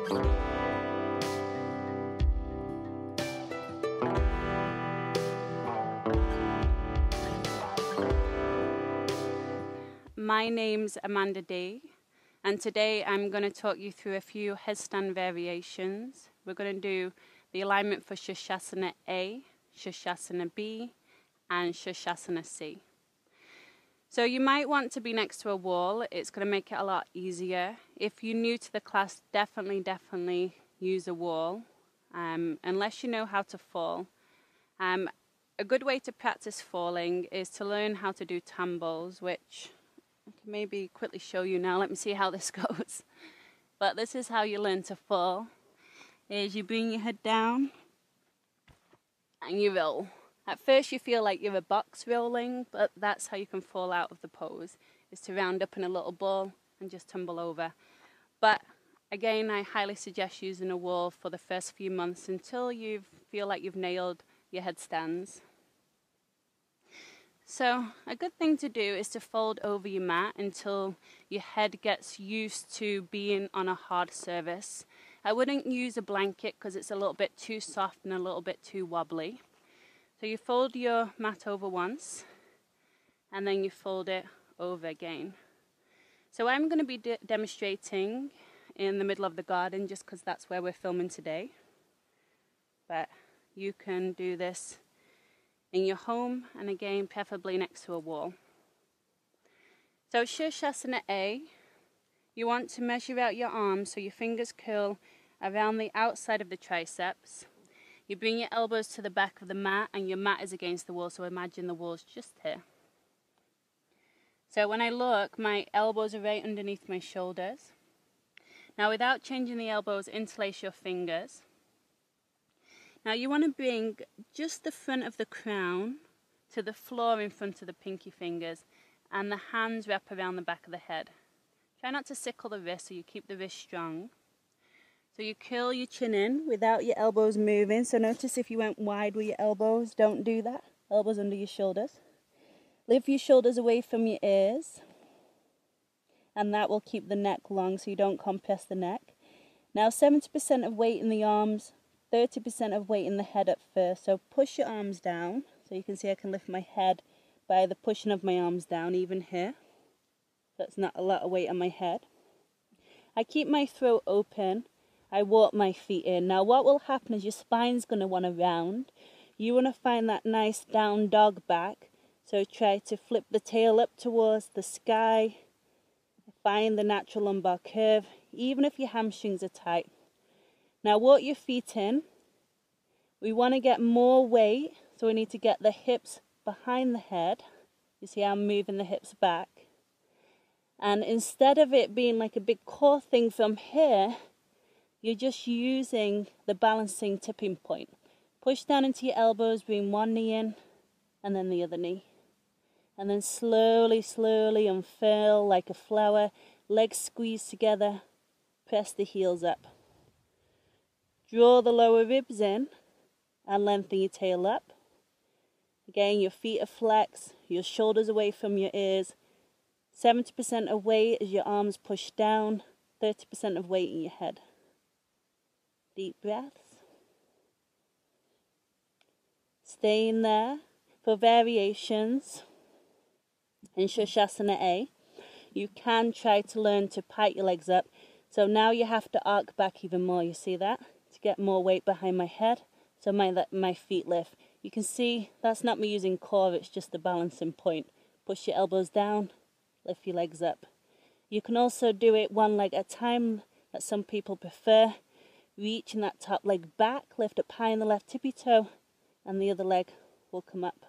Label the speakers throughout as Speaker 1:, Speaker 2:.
Speaker 1: My name's Amanda D, and today I'm going to talk you through a few headstand variations. We're going to do the alignment for Sirsana A, Sirsana B, and Sirsana C. So you might want to be next to a wall. It's going to make it a lot easier. If you're new to the class, definitely use a wall, unless you know how to fall. A good way to practice falling is to learn how to do tumbles, which I can maybe quickly show you now. Let me see how this goes. But this is how you learn to fall. Is you bring your head down and you roll. At first you feel like you're a box rolling, but that's how you can fall out of the pose, is to round up in a little ball and just tumble over. But again, I highly suggest using a wall for the first few months until you feel like you've nailed your headstands. So a good thing to do is to fold over your mat until your head gets used to being on a hard surface. I wouldn't use a blanket because it's a little bit too soft and a little bit too wobbly. So you fold your mat over once and then you fold it over again. So I'm going to be demonstrating in the middle of the garden just because that's where we're filming today. But you can do this in your home, and again, preferably next to a wall. So Sirsana A, you want to measure out your arms so your fingers curl around the outside of the triceps. You bring your elbows to the back of the mat, and your mat is against the wall, so imagine the wall's just here. So when I look, my elbows are right underneath my shoulders. Now without changing the elbows, interlace your fingers. Now you want to bring just the front of the crown to the floor in front of the pinky fingers, and the hands wrap around the back of the head. Try not to sickle the wrist so you keep the wrist strong. So you curl your chin in without your elbows moving. So notice if you went wide with your elbows, don't do that. Elbows under your shoulders. Lift your shoulders away from your ears, and that will keep the neck long so you don't compress the neck. Now 70% of weight in the arms, 30% of weight in the head at first. So push your arms down. So you can see I can lift my head by the pushing of my arms down, even here. That's not a lot of weight on my head. I keep my throat open. I walk my feet in. Now what will happen is your spine's going to want to round. You want to find that nice down dog back. So try to flip the tail up towards the sky. Find the natural lumbar curve, even if your hamstrings are tight. Now walk your feet in. We want to get more weight, so we need to get the hips behind the head. You see how I'm moving the hips back. And instead of it being like a big core thing from here, you're just using the balancing tipping point. Push down into your elbows, bring one knee in, and then the other knee. And then slowly unfurl like a flower. Legs squeeze together. Press the heels up. Draw the lower ribs in and lengthen your tail up. Again, your feet are flexed, your shoulders away from your ears. 70% of weight as your arms push down, 30% of weight in your head. Deep breaths. Staying there for variations in Sirsana A. You can try to learn to pike your legs up. So now you have to arc back even more, you see that? To get more weight behind my head, so my feet lift. You can see that's not me using core, it's just the balancing point. Push your elbows down, lift your legs up. You can also do it one leg at a time, that some people prefer. Reaching that top leg back, lift up high in the left tippy toe, and the other leg will come up.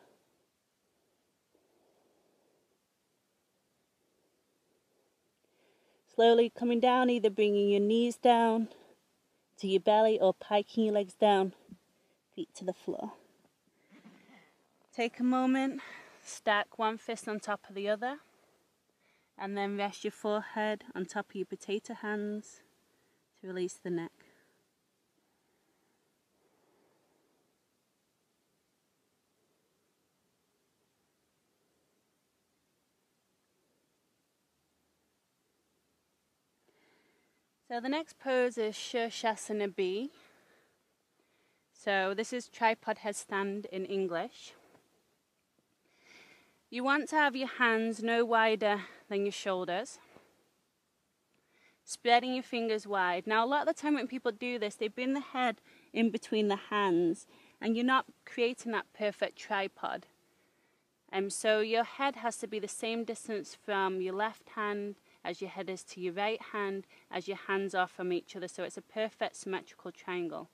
Speaker 1: Slowly coming down, either bringing your knees down to your belly or piking your legs down, feet to the floor. Take a moment, stack one fist on top of the other, and then rest your forehead on top of your potato hands to release the neck. So the next pose is Sirsana B. So this is tripod headstand in English. You want to have your hands no wider than your shoulders, spreading your fingers wide. Now a lot of the time when people do this, they bring the head in between the hands and you're not creating that perfect tripod. So your head has to be the same distance from your left hand as your head is to your right hand, as your hands are from each other, so it's a perfect symmetrical triangle.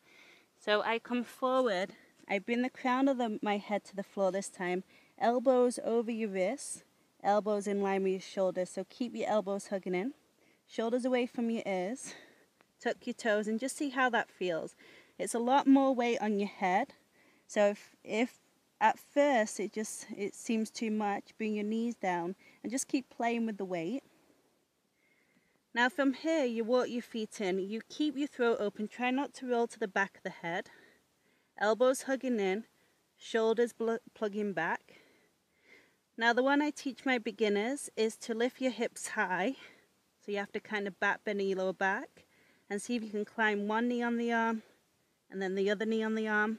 Speaker 1: So I come forward, I bring the crown of my head to the floor this time, elbows over your wrists, elbows in line with your shoulders, so keep your elbows hugging in, shoulders away from your ears, tuck your toes and just see how that feels. It's a lot more weight on your head, so if at first it seems too much, bring your knees down and just keep playing with the weight. Now from here, you walk your feet in, you keep your throat open, try not to roll to the back of the head, elbows hugging in, shoulders plugging back. Now the one I teach my beginners is to lift your hips high, so you have to kind of back bend your lower back, and see if you can climb one knee on the arm, and then the other knee on the arm,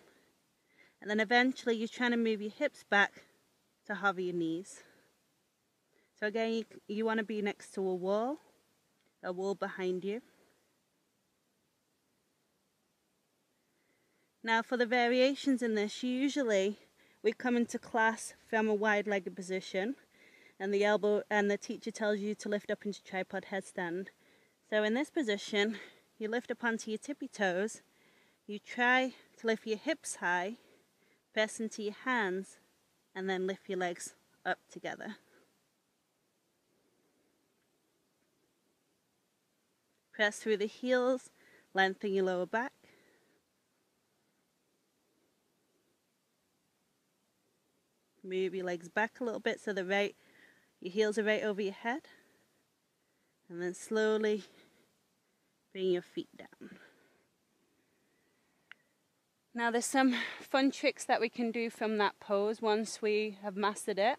Speaker 1: and then eventually you're trying to move your hips back to hover your knees. So again, you want to be next to a wall behind you. Now for the variations in this, usually we come into class from a wide-legged position and the teacher tells you to lift up into tripod headstand. So in this position, you lift up onto your tippy toes, you try to lift your hips high, press into your hands, and then lift your legs up together. Press through the heels, lengthen your lower back. Move your legs back a little bit so your heels are right over your head. And then slowly bring your feet down. Now there's some fun tricks that we can do from that pose once we have mastered it.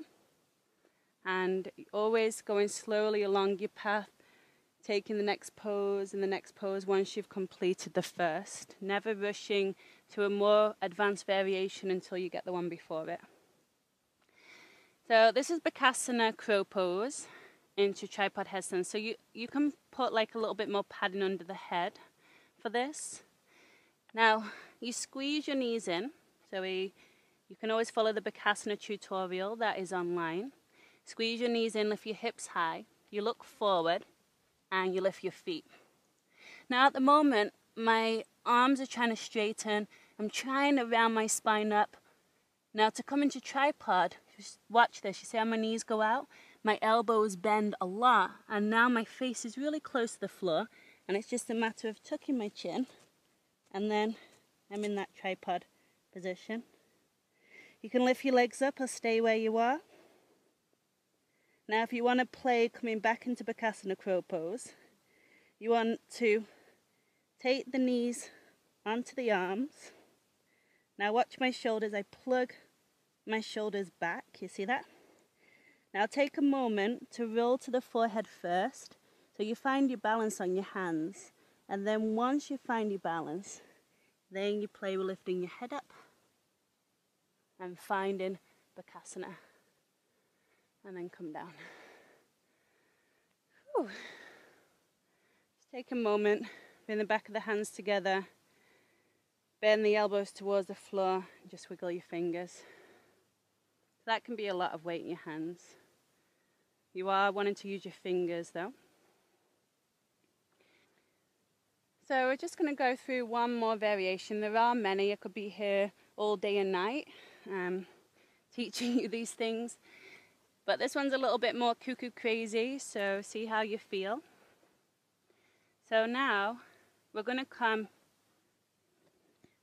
Speaker 1: And always going slowly along your path, taking the next pose and the next pose once you've completed the first. Never rushing to a more advanced variation until you get the one before it. So this is Bakasana crow pose into tripod headstand. So you can put like a little bit more padding under the head for this. Now you squeeze your knees in. So you can always follow the Bakasana tutorial that is online. Squeeze your knees in, lift your hips high. You look forward and you lift your feet. Now at the moment, my arms are trying to straighten. I'm trying to round my spine up. Now to come into tripod, just watch this. You see how my knees go out? My elbows bend a lot, and now my face is really close to the floor, and it's just a matter of tucking my chin, and then I'm in that tripod position. You can lift your legs up or stay where you are. Now if you want to play coming back into Bakasana crow pose, you want to take the knees onto the arms. Now watch my shoulders, I plug my shoulders back, you see that? Now take a moment to roll to the forehead first, so you find your balance on your hands. And then once you find your balance, then you play with lifting your head up and finding Bakasana. And then come down. Whew. Just take a moment, bring the back of the hands together, bend the elbows towards the floor, and just wiggle your fingers. So that can be a lot of weight in your hands. You are wanting to use your fingers though. So we're just going to go through one more variation. There are many. I could be here all day and night teaching you these things. But this one's a little bit more cuckoo crazy, so see how you feel. So now we're going to come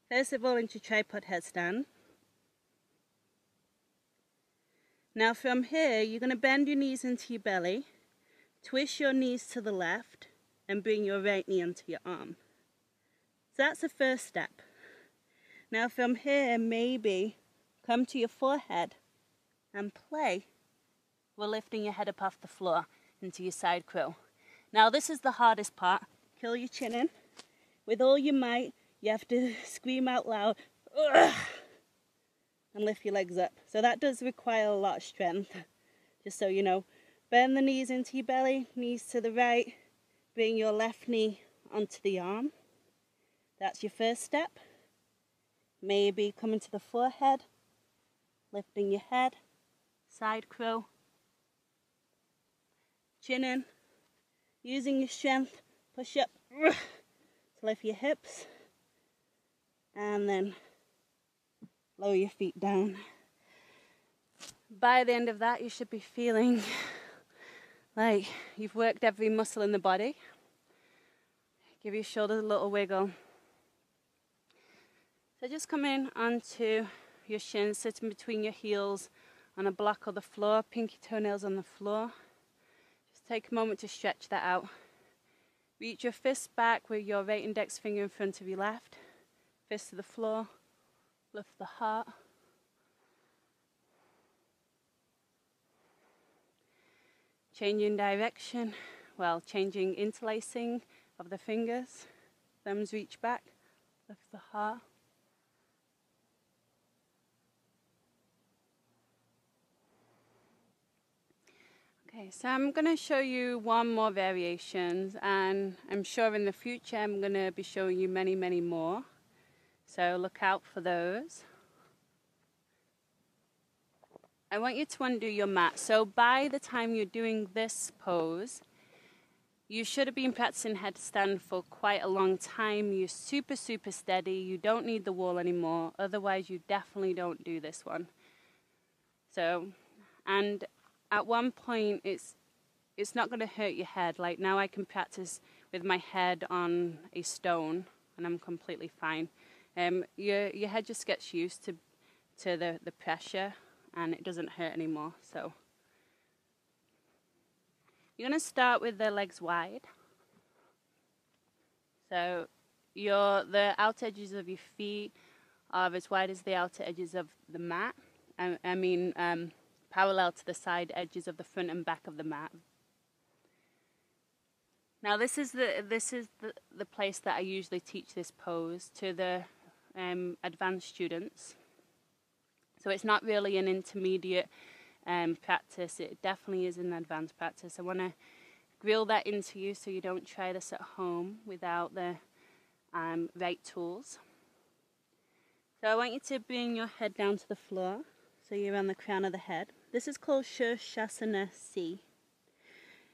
Speaker 1: first of all into tripod headstand. Now from here, you're going to bend your knees into your belly, twist your knees to the left, and bring your right knee onto your arm. So that's the first step. Now from here, maybe come to your forehead and play. We're lifting your head up off the floor into your side crow. Now this is the hardest part. pull your chin in. With all your might, you have to scream out loud, "Ugh!" and lift your legs up. So that does require a lot of strength, just so you know. Bend the knees into your belly, knees to the right. Bring your left knee onto the arm. That's your first step. Maybe coming to the forehead, lifting your head, side crow, chin in, using your strength, push up to lift your hips, and then lower your feet down. By the end of that, you should be feeling like you've worked every muscle in the body. Give your shoulders a little wiggle. So just come in onto your shins, sitting between your heels on a block or the floor, pinky toenails on the floor. Just take a moment to stretch that out. Reach your fist back with your right index finger in front of your left. Fist to the floor. Lift the heart. Changing direction, well, changing interlacing of the fingers. Thumbs reach back. Lift the heart. Okay, so I'm going to show you one more variations, and I'm sure in the future I'm going to be showing you many, many more. So look out for those. I want you to undo your mat. So by the time you're doing this pose, you should have been practicing headstand for quite a long time. You're super, super steady. You don't need the wall anymore. Otherwise, you definitely don't do this one. So, and at one point, it's not going to hurt your head. Like now I can practice with my head on a stone and I'm completely fine. Your head just gets used to the pressure and it doesn't hurt anymore. So you're going to start with the legs wide. So the outer edges of your feet are as wide as the outer edges of the mat. Parallel to the side edges of the front and back of the mat. Now this is the place that I usually teach this pose to the advanced students. So it's not really an intermediate practice. It definitely is an advanced practice. I want to grill that into you so you don't try this at home without the right tools. So I want you to bring your head down to the floor. So you're on the crown of the head. This is called Sirsana C.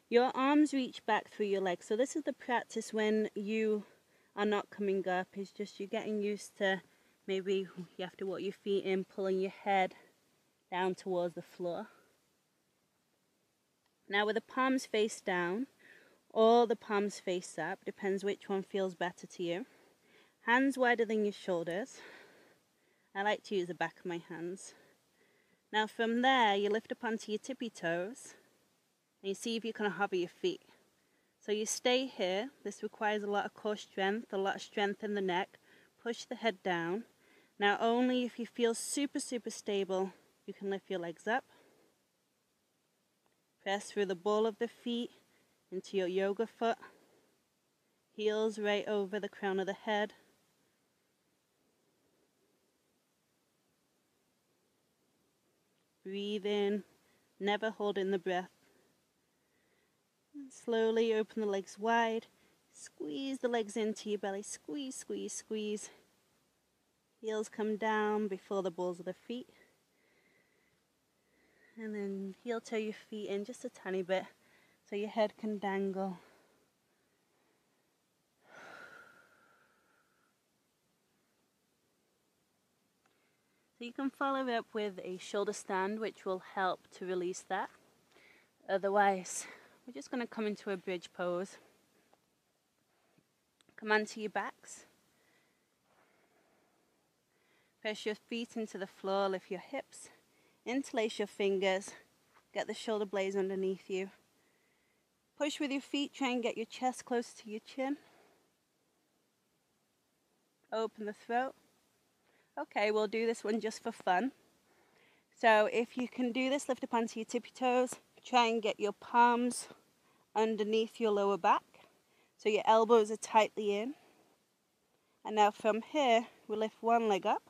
Speaker 1: Your arms reach back through your legs. So this is the practice when you are not coming up. It's just you're getting used to maybe you have to walk your feet in, pulling your head down towards the floor. Now with the palms face down or the palms face up, depends which one feels better to you. Hands wider than your shoulders. I like to use the back of my hands. Now from there, you lift up onto your tippy toes and you see if you can hover your feet. So you stay here. This requires a lot of core strength, a lot of strength in the neck. Push the head down. Now only if you feel super, super stable, you can lift your legs up. Press through the ball of the feet into your yoga foot. Heels right over the crown of the head. Breathe in, never hold in the breath. And slowly open the legs wide. Squeeze the legs into your belly. Squeeze, squeeze, squeeze. Heels come down before the balls of the feet. And then heel toe your feet in just a tiny bit so your head can dangle. So you can follow up with a shoulder stand, which will help to release that. Otherwise, we're just going to come into a bridge pose. Come onto your backs. Press your feet into the floor, lift your hips. Interlace your fingers. Get the shoulder blades underneath you. Push with your feet, try and get your chest close to your chin. Open the throat. Okay, we'll do this one just for fun. So if you can do this, lift up onto your tippy toes. Try and get your palms underneath your lower back. So your elbows are tightly in. And now from here, we lift one leg up.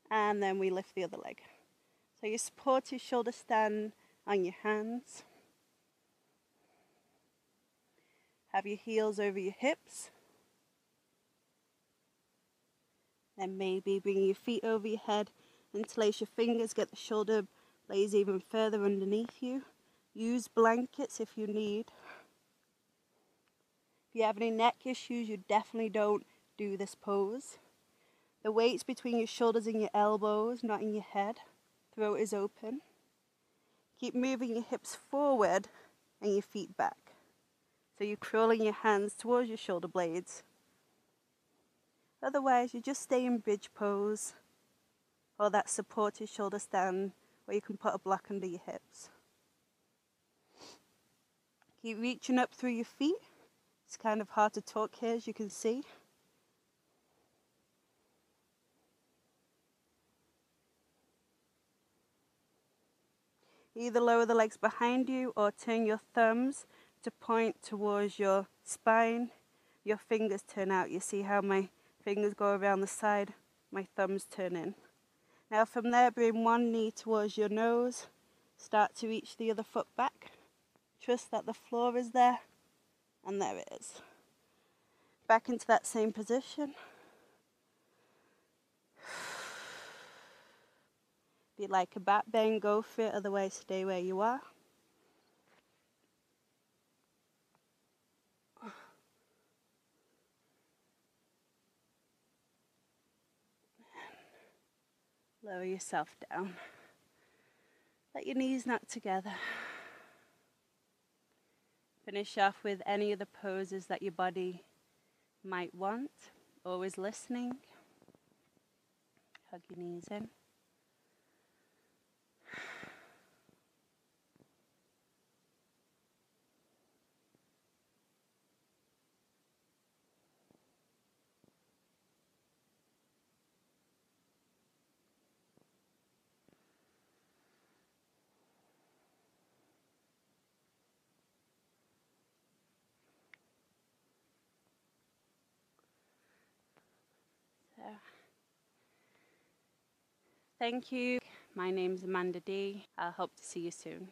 Speaker 1: And then we lift the other leg. So you support your shoulder stand on your hands. Have your heels over your hips. Then maybe bring your feet over your head. Interlace your fingers, get the shoulder blades even further underneath you. Use blankets if you need. If you have any neck issues, you definitely don't do this pose. The weight's between your shoulders and your elbows, not in your head. Throat is open. Keep moving your hips forward and your feet back. So you're crawling your hands towards your shoulder blades. Otherwise, you just stay in bridge pose or that supported shoulder stand where you can put a block under your hips. Keep reaching up through your feet. It's kind of hard to talk here, as you can see. Either lower the legs behind you or turn your thumbs to point towards your spine. Your fingers turn out. You see how my fingers go around the side, my thumbs turn in. Now from there, bring one knee towards your nose. Start to reach the other foot back. Trust that the floor is there, and there it is. Back into that same position. If you like a back bend, go for it, otherwise stay where you are. Lower yourself down. Let your knees knock together. Finish off with any of the poses that your body might want. Always listening. Hug your knees in. Thank you. My name's Amanda D. I hope to see you soon.